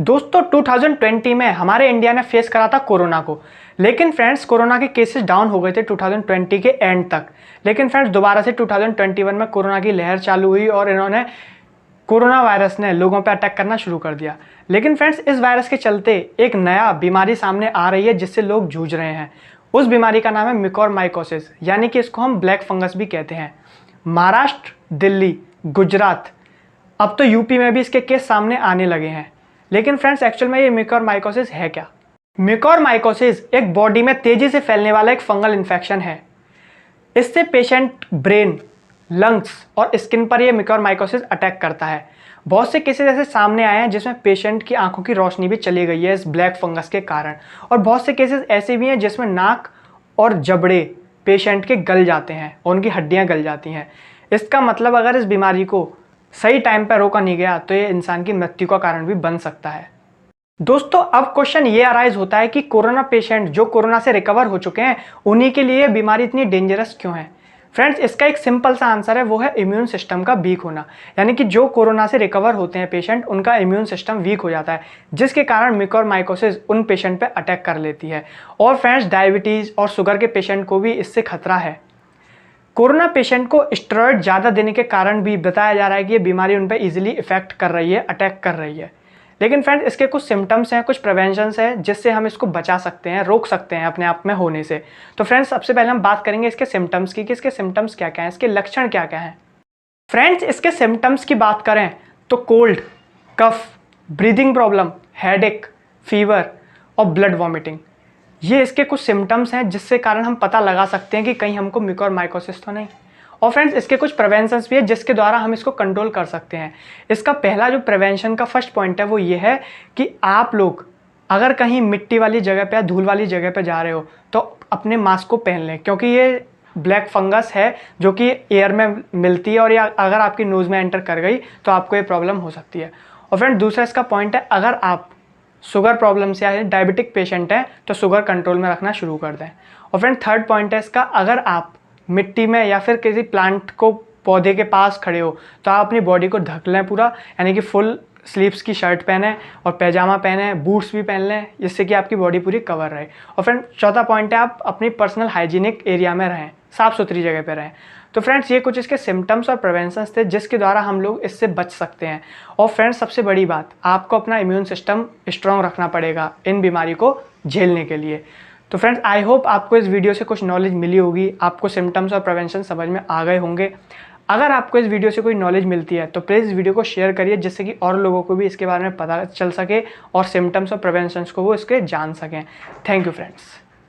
दोस्तों 2020 में हमारे इंडिया ने फेस करा था कोरोना को। लेकिन फ्रेंड्स कोरोना के केसेस डाउन हो गए थे 2020 के एंड तक। लेकिन फ्रेंड्स दोबारा से 2021 में कोरोना की लहर चालू हुई और इन्होंने कोरोना वायरस ने लोगों पर अटैक करना शुरू कर दिया। लेकिन फ्रेंड्स इस वायरस के चलते एक नया बीमारी सामने आ रही है जिससे लोग जूझ रहे हैं। उस बीमारी का नाम है म्यूकोरमाइकोसिस, यानी कि इसको हम ब्लैक फंगस भी कहते हैं। महाराष्ट्र, दिल्ली, गुजरात, अब तो यूपी में भी इसके केस सामने आने लगे हैं। लेकिन फ्रेंड्स एक्चुअल में ये म्यूकोरमाइकोसिस है क्या? म्यूकोरमाइकोसिस एक बॉडी में तेजी से फैलने वाला एक फंगल इन्फेक्शन है। इससे पेशेंट ब्रेन, लंग्स और स्किन पर यह म्यूकोरमाइकोसिस अटैक करता है। बहुत से केसेस ऐसे सामने आए हैं जिसमें पेशेंट की आंखों की रोशनी भी चली गई है इस ब्लैक फंगस के कारण। और बहुत से केसेस ऐसे भी हैं जिसमें नाक और जबड़े पेशेंट के गल जाते हैं और उनकी हड्डियां गल जाती हैं। इसका मतलब अगर इस बीमारी को सही टाइम पर रोका नहीं गया तो ये इंसान की मृत्यु का कारण भी बन सकता है। दोस्तों अब क्वेश्चन ये अराइज होता है कि कोरोना पेशेंट जो कोरोना से रिकवर हो चुके हैं उन्हीं के लिए बीमारी इतनी डेंजरस क्यों है? फ्रेंड्स इसका एक सिंपल सा आंसर है, वो है इम्यून सिस्टम का वीक होना। यानी कि जो कोरोना से रिकवर होते हैं पेशेंट, उनका इम्यून सिस्टम वीक हो जाता है, जिसके कारण म्यूकोरमाइकोसिस उन पेशेंट पे अटैक कर लेती है। और फ्रेंड्स डायबिटीज़ और शुगर के पेशेंट को भी इससे खतरा है। कोरोना पेशेंट को स्टेरॉइड ज़्यादा देने के कारण भी बताया जा रहा है कि ये बीमारी उन पर ईजिली इफेक्ट कर रही है, अटैक कर रही है। लेकिन फ्रेंड्स इसके कुछ सिम्टम्स हैं, कुछ प्रिवेंशंस हैं जिससे हम इसको बचा सकते हैं, रोक सकते हैं अपने आप में होने से। तो फ्रेंड्स सबसे पहले हम बात करेंगे इसके सिम्टम्स की कि इसके सिम्टम्स क्या क्या हैं, इसके लक्षण क्या क्या हैं। फ्रेंड्स इसके सिम्टम्स की बात करें तो कोल्ड, कफ, ब्रीदिंग प्रॉब्लम, हेडेक, फीवर और ब्लड वॉमिटिंग, ये इसके कुछ सिम्टम्स हैं जिससे कारण हम पता लगा सकते हैं कि कहीं हमको म्यूकोरमाइकोसिस तो नहीं। और फ्रेंड्स इसके कुछ प्रिवेंशंस भी है जिसके द्वारा हम इसको कंट्रोल कर सकते हैं। इसका पहला जो प्रिवेंशन का फर्स्ट पॉइंट है वो ये है कि आप लोग अगर कहीं मिट्टी वाली जगह पे या धूल वाली जगह पे जा रहे हो तो अपने मास्क को पहन लें, क्योंकि ये ब्लैक फंगस है जो कि एयर में मिलती है और ये अगर आपकी नोज़ में एंटर कर गई तो आपको ये प्रॉब्लम हो सकती है। और फ्रेंड दूसरा इसका पॉइंट है, अगर आप शुगर प्रॉब्लम से या डायबिटिक पेशेंट हैं तो शुगर कंट्रोल में रखना शुरू कर दें। और फ्रेंड थर्ड पॉइंट है इसका, अगर आप मिट्टी में या फिर किसी प्लांट को पौधे के पास खड़े हो तो आप अपनी बॉडी को ढक लें पूरा, यानी कि फुल स्लीव्स की शर्ट पहने और पैजामा पहने, बूट्स भी पहन लें, जिससे कि आपकी बॉडी पूरी कवर रहे। और फ्रेंड चौथा पॉइंट है, आप अपनी पर्सनल हाइजीनिक एरिया में रहें, साफ़ सुथरी जगह पर रहें। तो फ्रेंड्स ये कुछ इसके सिम्टम्स और प्रिवेंशंस थे जिसके द्वारा हम लोग इससे बच सकते हैं। और फ्रेंड्स सबसे बड़ी बात, आपको अपना इम्यून सिस्टम स्ट्रॉन्ग रखना पड़ेगा इन बीमारी को झेलने के लिए। तो फ्रेंड्स आई होप आपको इस वीडियो से कुछ नॉलेज मिली होगी, आपको सिम्टम्स और प्रिवेंशन समझ में आ गए होंगे। अगर आपको इस वीडियो से कोई नॉलेज मिलती है तो प्लीज़ इस वीडियो को शेयर करिए जिससे कि और लोगों को भी इसके बारे में पता चल सके और सिम्टम्स और प्रिवेंशंस को वो इसके जान सकें। Thank you friends.